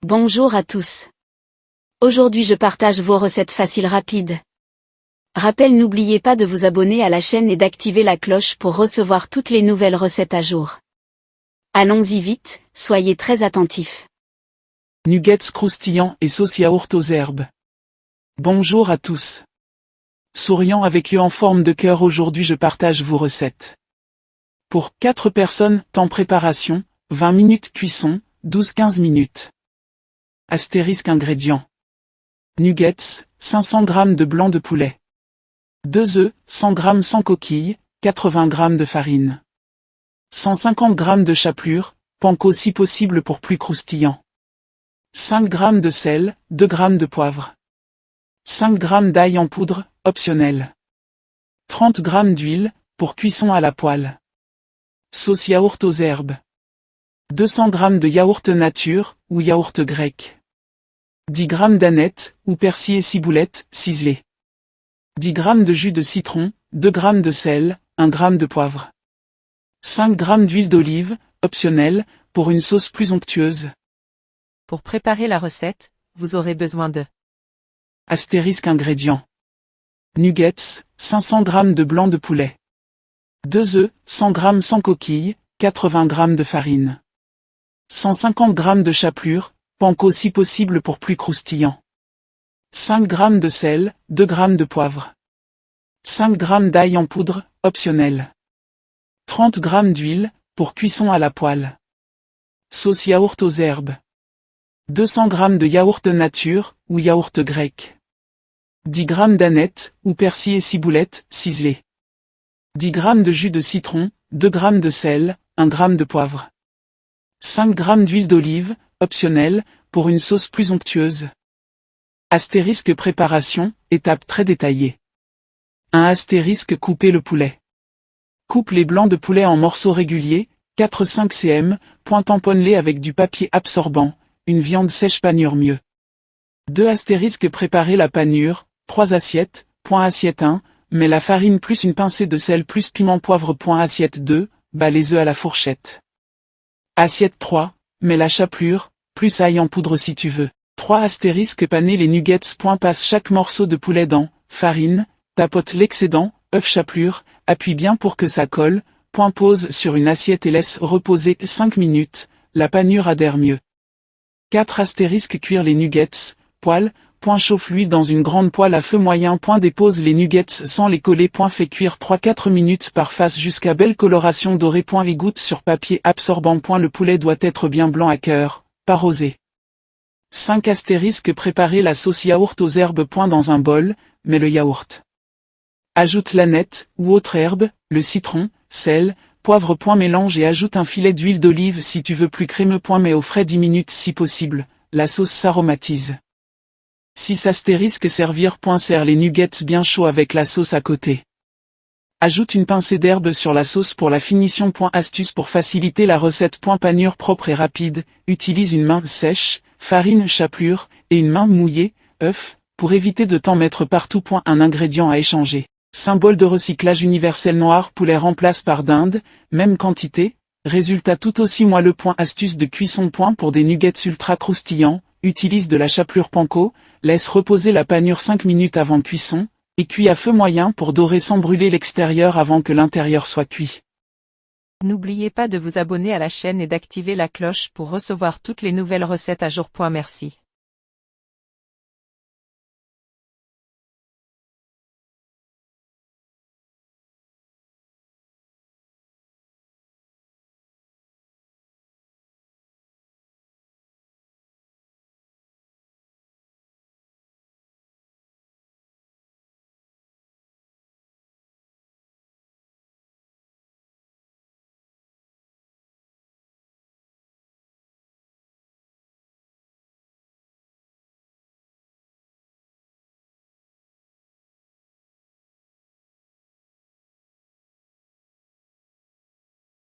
Bonjour à tous. Aujourd'hui je partage vos recettes faciles rapides. Rappel, n'oubliez pas de vous abonner à la chaîne et d'activer la cloche pour recevoir toutes les nouvelles recettes à jour. Allons-y vite, soyez très attentifs. Nuggets croustillants et sauce yaourt aux herbes. Bonjour à tous. Souriant avec eux en forme de cœur, aujourd'hui je partage vos recettes. Pour 4 personnes, temps préparation, 20 minutes cuisson, 12-15 minutes. Astérisque ingrédients. Nuggets, 500 g de blanc de poulet. 2 œufs, 100 g sans coquille, 80 g de farine. 150 g de chapelure, panko si possible pour plus croustillant. 5 g de sel, 2 g de poivre. 5 g d'ail en poudre, optionnel. 30 g d'huile, pour cuisson à la poêle. Sauce yaourt aux herbes. 200 g de yaourt nature, ou yaourt grec. 10 g d'aneth, ou persil et ciboulette, ciselée. 10 g de jus de citron, 2 g de sel, 1 g de poivre. 5 g d'huile d'olive, optionnelle, pour une sauce plus onctueuse. Pour préparer la recette, vous aurez besoin de Astérisque ingrédients. Nuggets, 500 g de blanc de poulet. 2 œufs, 100 g sans coquille, 80 g de farine. 150 g de chapelure, panko si possible pour plus croustillant. 5 g de sel, 2 g de poivre. 5 g d'ail en poudre, optionnel. 30 g d'huile, pour cuisson à la poêle. Sauce yaourt aux herbes. 200 g de yaourt nature, ou yaourt grec. 10 g d'aneth, ou persil et ciboulette, ciselée. 10 g de jus de citron, 2 g de sel, 1 g de poivre. 5 g d'huile d'olive, optionnelle, pour une sauce plus onctueuse. Astérisque préparation, étape très détaillée. 1 astérisque couper le poulet. Coupe les blancs de poulet en morceaux réguliers, 4-5 cm, point tamponne-les avec du papier absorbant, une viande sèche panure mieux. 2 astérisque préparer la panure, 3 assiettes, point assiette 1, mets la farine plus une pincée de sel plus piment poivre point assiette 2, bats les œufs à la fourchette. Assiette 3, mets la chapelure, plus ail en poudre si tu veux. 3 astérisque paner les nuggets. Passe chaque morceau de poulet dans farine, tapote l'excédent, œuf chapelure, appuie bien pour que ça colle, pose sur une assiette et laisse reposer 5 minutes, la panure adhère mieux. 4 astérisque cuire les nuggets, poêle, chauffe l'huile dans une grande poêle à feu moyen, dépose les nuggets sans les coller, fait cuire 3-4 minutes par face jusqu'à belle coloration dorée, les gouttes sur papier absorbant, le poulet doit être bien blanc à cœur, pas rosé. 5 astérisque préparer la sauce yaourt aux herbes, dans un bol, mets le yaourt. Ajoute l'aneth, ou autre herbe, le citron, sel, poivre, mélange et ajoute un filet d'huile d'olive si tu veux plus crémeux, mets au frais 10 minutes si possible, la sauce s'aromatise. 6 astérisque servir, serre les nuggets bien chauds avec la sauce à côté. Ajoute une pincée d'herbe sur la sauce pour la finition. Astuce pour faciliter la recette. Panure propre et rapide, utilise une main sèche, farine chapelure, et une main mouillée, œuf, pour éviter de t'en mettre partout. Un ingrédient à échanger. Symbole de recyclage universel. Noir poulet remplace par dinde, même quantité, résultat tout aussi moelleux. Astuce de cuisson. Pour des nuggets ultra croustillants, utilise de la chapelure panko, laisse reposer la panure 5 minutes avant cuisson, et cuit à feu moyen pour dorer sans brûler l'extérieur avant que l'intérieur soit cuit. N'oubliez pas de vous abonner à la chaîne et d'activer la cloche pour recevoir toutes les nouvelles recettes à jour. Merci.